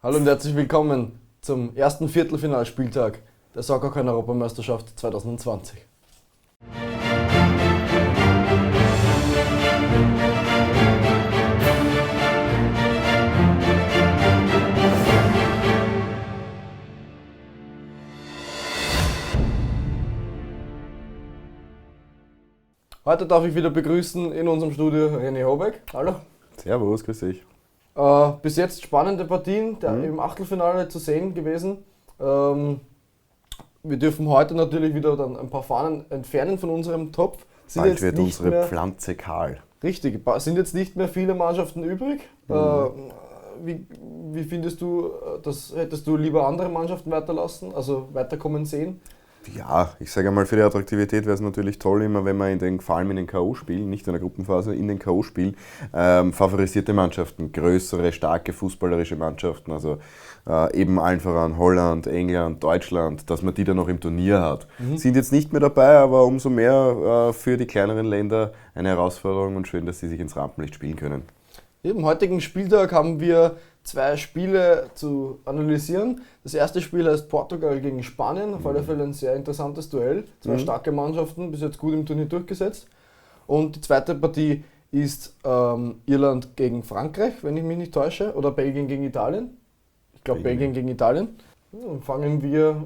Hallo und herzlich willkommen zum ersten Viertelfinalspieltag der Soccercoin-Europameisterschaft 2020. Heute darf ich wieder begrüßen in unserem Studio René Hobeck. Hallo. Servus, grüß dich. Bis jetzt spannende Partien im Achtelfinale zu sehen gewesen. Wir dürfen heute natürlich wieder dann ein paar Fahnen entfernen von unserem Topf. Bald wird unsere Pflanze kahl. Richtig, sind jetzt nicht mehr viele Mannschaften übrig. Wie findest du das? Hättest du lieber andere Mannschaften weiterlassen, also weiterkommen sehen? Ja, ich sage mal, für die Attraktivität wäre es natürlich toll, immer wenn man vor allem in den K.O.-Spielen, nicht in der Gruppenphase, in den K.O.-Spielen, favorisierte Mannschaften, größere, starke fußballerische Mannschaften, also eben allen voran Holland, England, Deutschland, dass man die dann noch im Turnier hat. Sind jetzt nicht mehr dabei, aber umso mehr für die kleineren Länder eine Herausforderung und schön, dass sie sich ins Rampenlicht spielen können. Im heutigen Spieltag haben wir zwei Spiele zu analysieren. Das erste Spiel heißt Portugal gegen Spanien, auf alle Fälle ein sehr interessantes Duell. Zwei starke Mannschaften, bis jetzt gut im Turnier durchgesetzt. Und die zweite Partie ist Irland gegen Frankreich, wenn ich mich nicht täusche, oder Belgien gegen Italien. Ich glaube Belgien gegen Italien. Dann fangen wir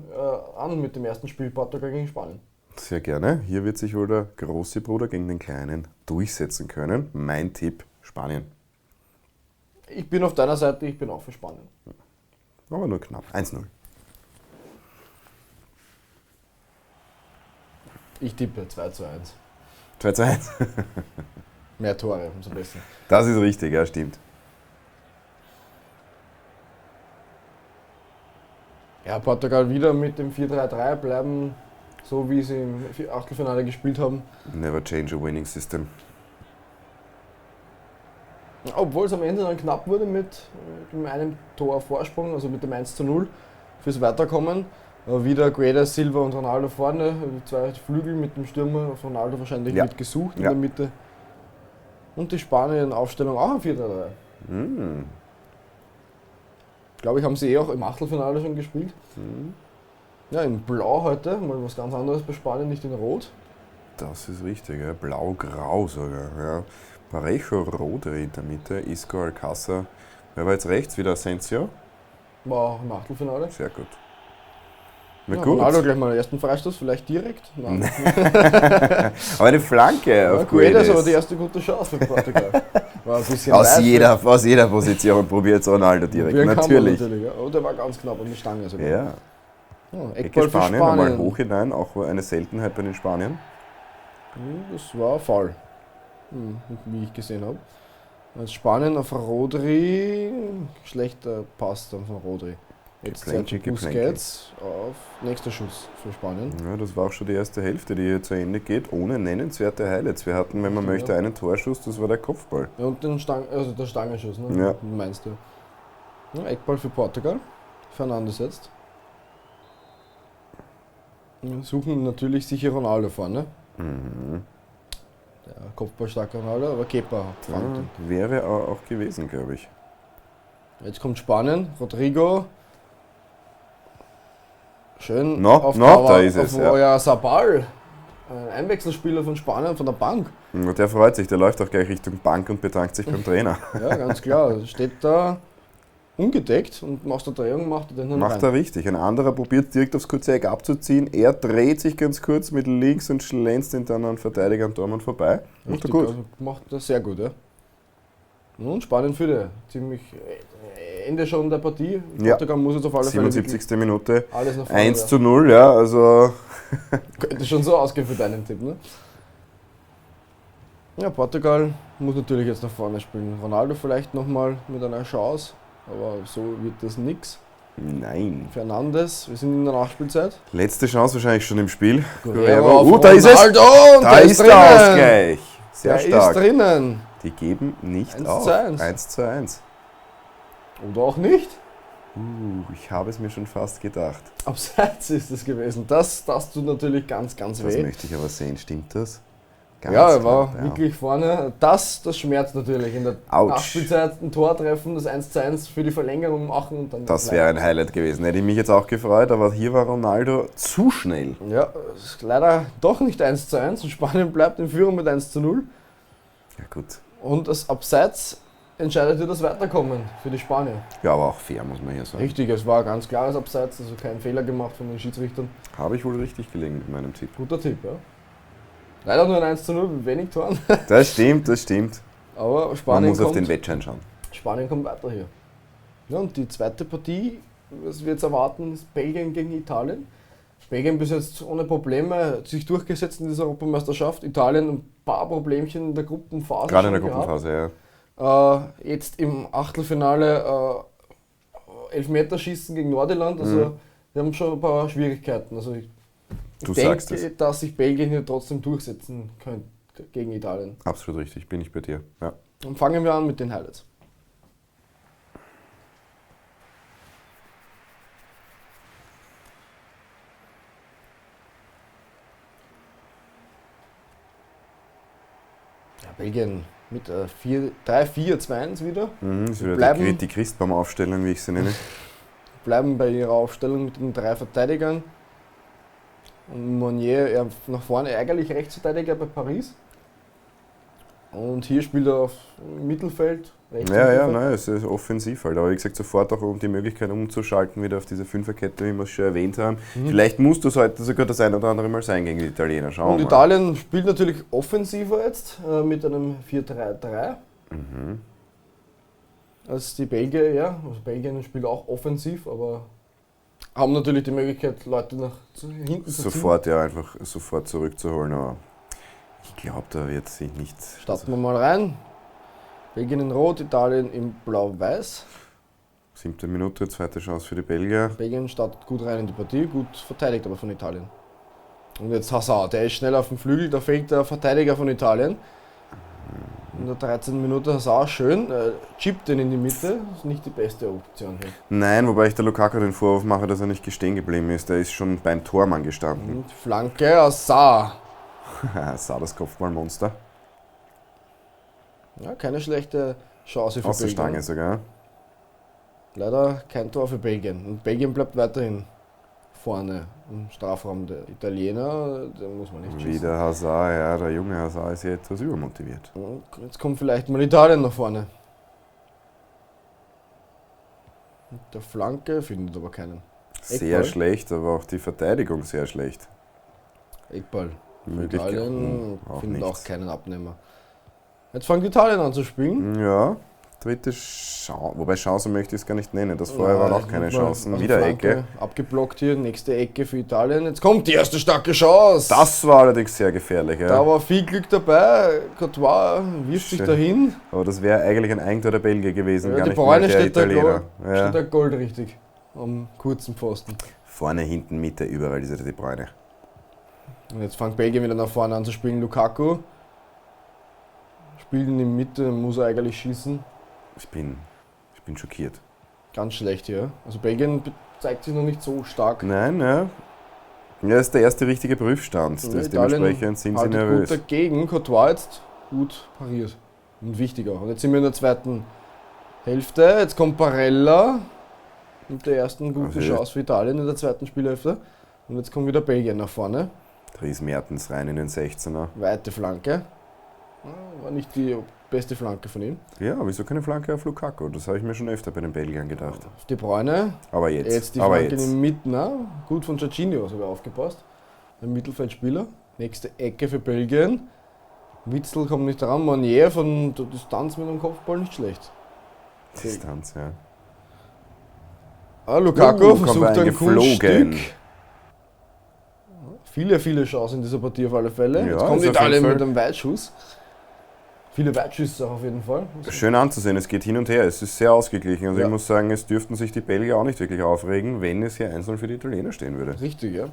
an mit dem ersten Spiel Portugal gegen Spanien. Sehr gerne. Hier wird sich wohl der große Bruder gegen den Kleinen durchsetzen können. Mein Tipp, Spanien. Ich bin auf deiner Seite, ich bin auch für Spanien. Aber nur knapp. 1-0. Ich tippe 2:1. 2:1. Mehr Tore, umso besser. Das ist richtig, ja, stimmt. Ja, Portugal wieder mit dem 4-3-3 bleiben, so wie sie im Achtelfinale gespielt haben. Never change a winning system. Obwohl es am Ende dann knapp wurde mit einem Tor Vorsprung, also mit dem 1:0 fürs Weiterkommen. Wieder Guedes, Silva und Ronaldo vorne, zwei Flügel mit dem Stürmer, auf Ronaldo wahrscheinlich mitgesucht in der Mitte. Und die Spanien-Aufstellung auch ein 4-3-3. Glaube ich, haben sie auch im Achtelfinale schon gespielt. Ja, in Blau heute, mal was ganz anderes bei Spanien, nicht in Rot. Das ist richtig, ja. Blau-grau sogar. Ja. Parejo, Rodri in der Mitte, Isco, Alcázar. Wer war jetzt rechts? Wieder Asensio? War auch im Achtelfinale. Sehr gut. Na Ja, gut. Ronaldo gleich mal den ersten Freistoß, vielleicht direkt. Nein. Aber eine Flanke auf Guedes, aber Guedes. die erste gute Chance für Portugal. War ein bisschen Aus leicht. jeder Position probiert es Ronaldo direkt. Probieren kann man Natürlich. Ja. Oh, der war ganz knapp an die Stange sogar. Ja. Eckball Ecke für Spanien, einmal Spanien. hoch hinein, auch eine Seltenheit bei den Spaniern. Das war Foul, wie ich gesehen habe. Als Spanien auf Rodri, schlechter Pass dann von Rodri. Jetzt Geplänkel, Sergio Busquets auf nächster Schuss für Spanien. Ja, das war auch schon die erste Hälfte, die hier zu Ende geht, ohne nennenswerte Highlights. Wir hatten, wenn man möchte, einen Torschuss, das war der Kopfball. Ja, und den der Stangenschuss, ne? Ja. Meinst du? Ja, Eckball für Portugal. Fernandes jetzt. Wir suchen natürlich sicher Ronaldo vorne. Der Kopfballstarke Ronaldo, aber Kepa fangt ihn. Wäre auch gewesen, glaube ich. Jetzt kommt Spanien, Rodrigo. Schön da ist es. Ja. Ja, Sabal, ein Einwechselspieler von Spanien, von der Bank. Der freut sich, der läuft auch gleich Richtung Bank und bedankt sich beim Trainer. Ja, ganz klar. Steht da ungedeckt und macht der Drehung, macht er den dann Macht rein. er richtig. Ein anderer probiert direkt aufs kurze Eck abzuziehen. Er dreht sich ganz kurz mit links und schlänzt ihn dann an Verteidiger am Tormann vorbei. Macht er Richtig, gut. also macht er sehr gut, ja. Und Spanien führt ziemlich Ende schon der Partie. Ja. Portugal muss jetzt auf alle Fälle 77. Minute. alles nach vorne. 1:0, ja, also Könnte schon so ausgehen für deinen Tipp, ne? Ja, Portugal muss natürlich jetzt nach vorne spielen. Ronaldo vielleicht nochmal mit einer Chance, aber so wird das nix. nein. Fernandes, wir sind in der Nachspielzeit. Letzte Chance wahrscheinlich schon im Spiel. Guerrero auf Da ist es! Ronaldo und Da ist der Ausgleich. Sehr Der stark. ist drinnen. Die geben nicht 1:1. auf. 1:1. Oder auch nicht. Ich habe es mir schon fast gedacht. Abseits ist es gewesen. Das tut natürlich ganz, ganz Das weh. möchte ich aber sehen. Stimmt das? Ganz Ja, er war knapp, ja. wirklich vorne. Das schmerzt natürlich. In der Autsch. Nachspielzeit ein Tor treffen, das 1:1 für die Verlängerung machen und dann. Das wäre ein Highlight gewesen. Hätte ich mich jetzt auch gefreut, aber hier war Ronaldo zu schnell. Ja, ist leider doch nicht 1:1 und Spanien bleibt in Führung mit 1:0. Ja gut. Und das Abseits entscheidet ja das Weiterkommen für die Spanier. Ja, aber auch fair, muss man hier sagen. Richtig, es war ein ganz klares Abseits, also kein Fehler gemacht von den Schiedsrichtern. Habe ich wohl richtig gelegen mit meinem Tipp. Guter Tipp, ja. Leider nur ein 1:0 mit wenig Toren, Das stimmt, das stimmt. aber Man Spanien muss auf kommt, den Wettschein schauen. Spanien kommt weiter hier. Ja, und die zweite Partie, was wir jetzt erwarten, ist Belgien gegen Italien. Belgien bis jetzt ohne Probleme sich durchgesetzt in dieser Europameisterschaft. Italien ein paar Problemchen in der Gruppenphase. Gerade in der schon gehabt. Gruppenphase, ja. Jetzt im Achtelfinale Elfmeterschießen gegen Nordirland. Also wir haben schon ein paar Schwierigkeiten. Also ich Du denke, sagst es. dass sich Belgien hier trotzdem durchsetzen könnte gegen Italien. Absolut richtig, bin ich bei dir. Ja. Und fangen wir an mit den Highlights. Ja, Belgien mit 3-4-2-1 wieder. Das ist wieder Bleiben- die Christbaum-Aufstellung, wie ich sie nenne. Bleiben bei ihrer Aufstellung mit den 3 Verteidigern. Und Meunier ja, nach vorne ärgerlich Rechtsverteidiger bei Paris. Und hier spielt er auf Mittelfeld. rechts Ja, Mittelfeld. nein, es ist offensiv halt. Aber wie gesagt, sofort auch um die Möglichkeit umzuschalten, wieder auf diese Fünferkette, wie wir es schon erwähnt haben. Vielleicht muss das heute sogar das ein oder andere Mal sein gegen die Italiener. Schauen Und wir mal. Italien spielt natürlich offensiver jetzt mit einem 4-3-3. Als die Belgier, ja. Also Belgien spielt auch offensiv, aber haben natürlich die Möglichkeit, Leute nach hinten zu ziehen. Sofort, ja, einfach sofort zurückzuholen. Aber ich glaube, da wird sich nichts. Starten wir mal rein. Belgien in Rot, Italien in Blau-Weiß. 7. Minute, zweite Chance für die Belgier. Belgien startet gut rein in die Partie, gut verteidigt aber von Italien. Und jetzt Hazard, der ist schnell auf dem Flügel, da fehlt der Verteidiger von Italien. In der 13. Minute Hazard, schön, chippt den in die Mitte, ist nicht die beste Option hier. Nein, wobei ich der Lukaku den Vorwurf mache, dass er nicht stehen geblieben ist. Der ist schon beim Tormann gestanden. Und Flanke, Hazard. Sah das Kopfballmonster. Ja, keine schlechte Chance für Aus der Belgien. Stange sogar. Leider kein Tor für Belgien. Und Belgien bleibt weiterhin vorne im Strafraum. Der Italiener, den muss man nicht schießen. Wieder Hazard, ja, der junge Hazard ist hier etwas übermotiviert. Und jetzt kommt vielleicht mal Italien nach vorne. Mit der Flanke findet aber keinen. Sehr Eckball. schlecht, aber auch die Verteidigung sehr schlecht. Eckball. Möglichkeit, Italien auch findet nichts. auch keinen Abnehmer. Jetzt fängt Italien an zu spielen. Ja, dritte Chance, wobei Chance möchte ich es gar nicht nennen. Das vorher waren auch keine Chancen. Also Wieder Flanke Ecke. Abgeblockt hier, nächste Ecke für Italien. Jetzt kommt die erste starke Chance. Das war allerdings sehr gefährlich. Da Ja. war viel Glück dabei. Courtois wirft sich Schön. dahin. Aber das wäre eigentlich ein Eigentor der Belgier gewesen, Ja, gar die nicht mal Bräune der steht da Italiener. steht Ja. da goldrichtig am kurzen Pfosten. Vorne, hinten, Mitte, überall ist die Bräune. Und jetzt fängt Belgien wieder nach vorne an zu spielen. Lukaku spielt in die Mitte, muss er eigentlich schießen. Ich bin schockiert. Ganz schlecht hier. Also Belgien zeigt sich noch nicht so stark. Nein, ja. Ja, ist der erste richtige Prüfstand. Ja, Dementsprechend sind sie haltet nervös. gut dagegen. Courtois jetzt gut pariert. Und wichtig auch. Und jetzt sind wir in der zweiten Hälfte. Jetzt kommt Barella mit der ersten guten Also- Chance für Italien in der zweiten Spielhälfte. Und jetzt kommt wieder Belgien nach vorne. Dries Mertens rein in den 16er. Weite Flanke. War nicht die beste Flanke von ihm. Ja, wieso keine Flanke auf Lukaku? Das habe ich mir schon öfter bei den Belgiern gedacht. Auf die Bräune. Aber jetzt. Jetzt die aber Flanke jetzt. in die Mitte. Na, gut von Jorginho sogar aufgepasst. Ein Mittelfeldspieler. Nächste Ecke für Belgien. Witzel kommt nicht ran. Meunier von der Distanz mit dem Kopfball nicht schlecht. Distanz, ja. Lukaku kommt versucht ein eingeflogen. Kunststück. Viele Chancen in dieser Partie auf alle Fälle. Ja, Jetzt kommt ist auf Italien jeden mit Fall- einem Weitschuss. Viele Weitschüsse auch auf jeden Fall. Schön anzusehen, es geht hin und her, es ist sehr ausgeglichen. Also Ja. ich muss sagen, es dürften sich die Belgier auch nicht wirklich aufregen, wenn es hier einzeln für die Italiener stehen würde. Richtig, ja.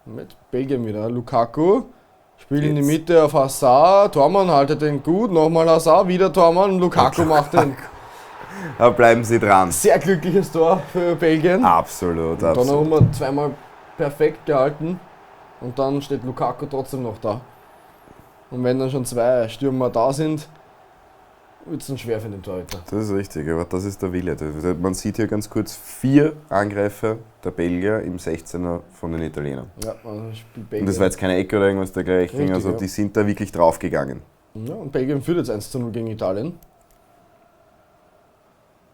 Mit Belgien wieder. Lukaku spielt in die Jetzt. Mitte auf Hazard. Tormann haltet den gut. Nochmal Hazard, wieder Tormann. Lukaku macht ein Aber bleiben Sie dran. sehr glückliches Tor für Belgien. Absolut, Und absolut. Donnarumma zweimal perfekt gehalten. Und dann steht Lukaku trotzdem noch da. Und wenn dann schon 2 Stürmer da sind, wird es dann schwer für den Torhüter. Das ist richtig, aber das ist der Wille. Man sieht hier ganz kurz 4 Angreifer der Belgier im 16er von den Italienern. Ja, also spielt Und das war jetzt keine Ecke oder irgendwas dergleichen, Richtig, also ja. die sind da wirklich draufgegangen. Ja, und Belgien führt jetzt 1:0 gegen Italien.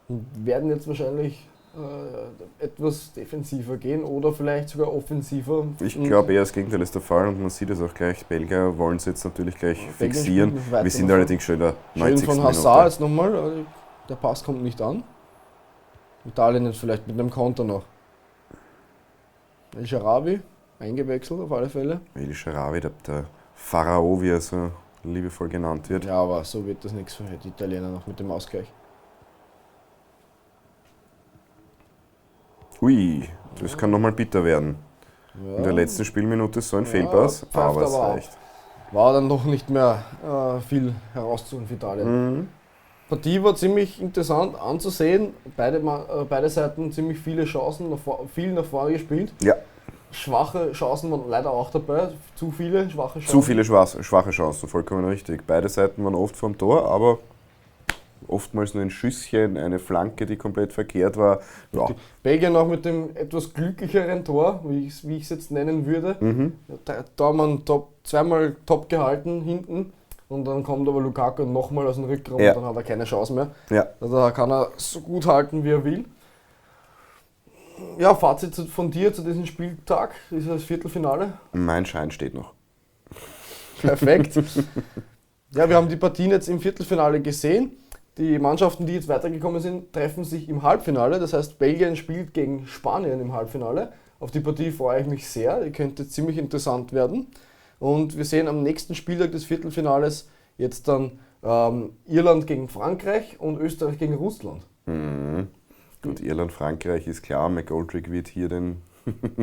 Und werden jetzt wahrscheinlich etwas defensiver gehen oder vielleicht sogar offensiver. Ich glaube eher das Gegenteil ist der Fall und man sieht es auch gleich. Belgier wollen es jetzt natürlich gleich Belgien fixieren. spielt weiter Wir sind nach allerdings schon in der Schön 90. von Minute. Hazard jetzt nochmal. Der Pass kommt nicht an. Italien jetzt vielleicht mit einem Konter noch. El Sharawi eingewechselt auf alle Fälle. El Sharawi, der Pharao, wie er so liebevoll genannt wird. Ja, aber so wird das nichts für die Italiener noch mit dem Ausgleich. Ui, das kann nochmal bitter werden. Ja, In der letzten Spielminute so ein Ja, Fehlpass, pfeift aber es aber reicht. war dann noch nicht mehr viel herauszuholen für Italien. Mhm. Partie war ziemlich interessant anzusehen. Beide Seiten ziemlich viele Chancen, viel nach vorne gespielt. Ja, Schwache Chancen waren leider auch dabei. Zu viele schwache Chancen. zu viele schwache Chancen, vollkommen richtig. Beide Seiten waren oft vom Tor, aber oftmals nur ein Schüsschen, eine Flanke, die komplett verkehrt war. Ja. Belgien auch mit dem etwas glücklicheren Tor, wie ich es jetzt nennen würde. Mhm. Da haben wir zweimal top gehalten hinten und dann kommt aber Lukaku nochmal aus dem Rückraum Ja. und dann hat er keine Chance mehr. Ja. Also da kann er so gut halten, wie er will. Ja, Fazit von dir zu diesem Spieltag, ist das Viertelfinale. Mein Schein steht noch. Perfekt. Ja, wir haben die Partien jetzt im Viertelfinale gesehen. Die Mannschaften, die jetzt weitergekommen sind, treffen sich im Halbfinale. Das heißt, Belgien spielt gegen Spanien im Halbfinale. Auf die Partie freue ich mich sehr. Die könnte ziemlich interessant werden. Und wir sehen am nächsten Spieltag des Viertelfinales jetzt dann Irland gegen Frankreich und Österreich gegen Russland. Mhm. Gut, Irland, Frankreich ist klar, McGoldrick wird hier den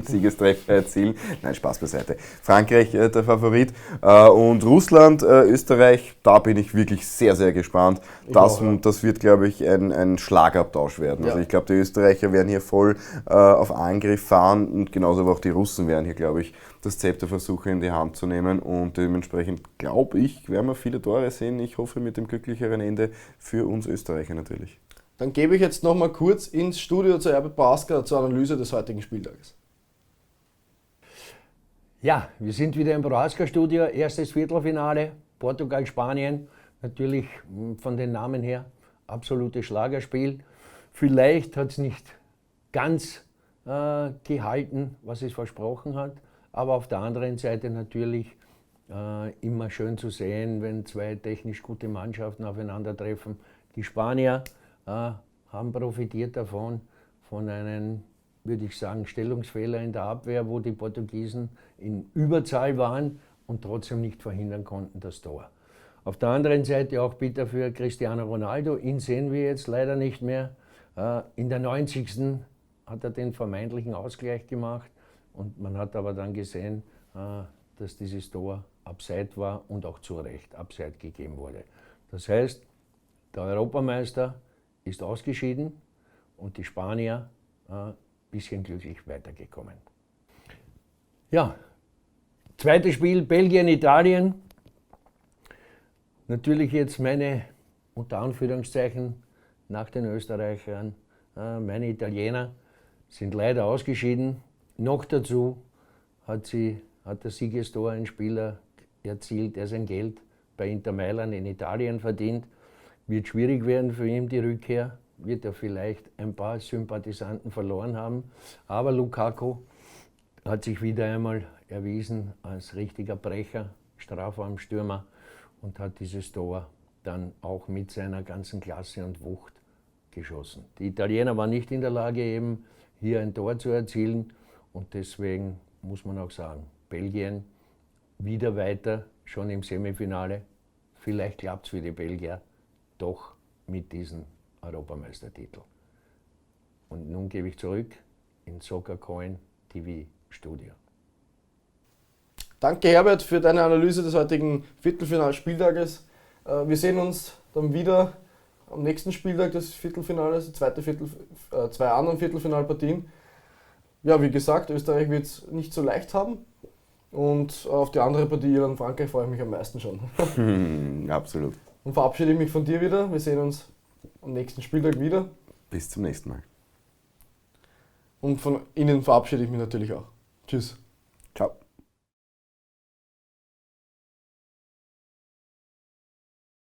Siegestreffer erzielen. Nein, Spaß beiseite. Frankreich der Favorit. Und Russland, Österreich, da bin ich wirklich sehr, sehr gespannt. Das wird, glaube ich, ein Schlagabtausch werden. Also Ja. ich glaube, die Österreicher werden hier voll auf Angriff fahren und genauso aber auch die Russen werden hier, glaube ich, das Zepter versuchen in die Hand zu nehmen. Und dementsprechend, glaube ich, werden wir viele Tore sehen. Ich hoffe mit dem glücklicheren Ende für uns Österreicher natürlich. Dann gebe ich jetzt noch mal kurz ins Studio zu Herbert Baska zur Analyse des heutigen Spieltages. Ja, wir sind wieder im Prohaska-Studio, erstes Viertelfinale, Portugal, Spanien, natürlich von den Namen her absolutes Schlagerspiel. Vielleicht hat es nicht ganz gehalten, was es versprochen hat, aber auf der anderen Seite natürlich immer schön zu sehen, wenn 2 technisch gute Mannschaften aufeinandertreffen. Die Spanier haben profitiert davon, von einem, würde ich sagen, Stellungsfehler in der Abwehr, wo die Portugiesen in Überzahl waren und trotzdem nicht verhindern konnten das Tor. Auf der anderen Seite auch bitter für Cristiano Ronaldo, ihn sehen wir jetzt leider nicht mehr. In der 90. hat er den vermeintlichen Ausgleich gemacht und man hat aber dann gesehen, dass dieses Tor abseits war und auch zu Recht abseits gegeben wurde. Das heißt, der Europameister ist ausgeschieden und die Spanier bisschen glücklich weitergekommen. Ja, zweites Spiel Belgien, Italien. Natürlich jetzt meine, unter Anführungszeichen, nach den Österreichern, meine Italiener sind leider ausgeschieden. Noch dazu hat der Siegestor ein Spieler erzielt, der sein Geld bei Inter Mailand in Italien verdient. Wird schwierig werden für ihn die Rückkehr, wird er vielleicht ein paar Sympathisanten verloren haben. Aber Lukaku hat sich wieder einmal erwiesen als richtiger Brecher, Strafraumstürmer und hat dieses Tor dann auch mit seiner ganzen Klasse und Wucht geschossen. Die Italiener waren nicht in der Lage, eben hier ein Tor zu erzielen und deswegen muss man auch sagen, Belgien wieder weiter, schon im Semifinale. Vielleicht klappt es für die Belgier doch mit diesem Europameistertitel. Und nun gebe ich zurück ins Soccer Coin TV Studio. Danke Herbert für deine Analyse des heutigen Viertelfinalspieltages. Wir sehen uns dann wieder am nächsten Spieltag des Viertelfinales, zwei anderen Viertelfinalpartien. Ja, wie gesagt, Österreich wird es nicht so leicht haben. Und auf die andere Partie Irland-Frankreich freue ich mich am meisten schon. Absolut. Und verabschiede ich mich von dir wieder. Wir sehen uns am nächsten Spieltag wieder. Bis zum nächsten Mal. Und von Ihnen verabschiede ich mich natürlich auch. Tschüss. Ciao.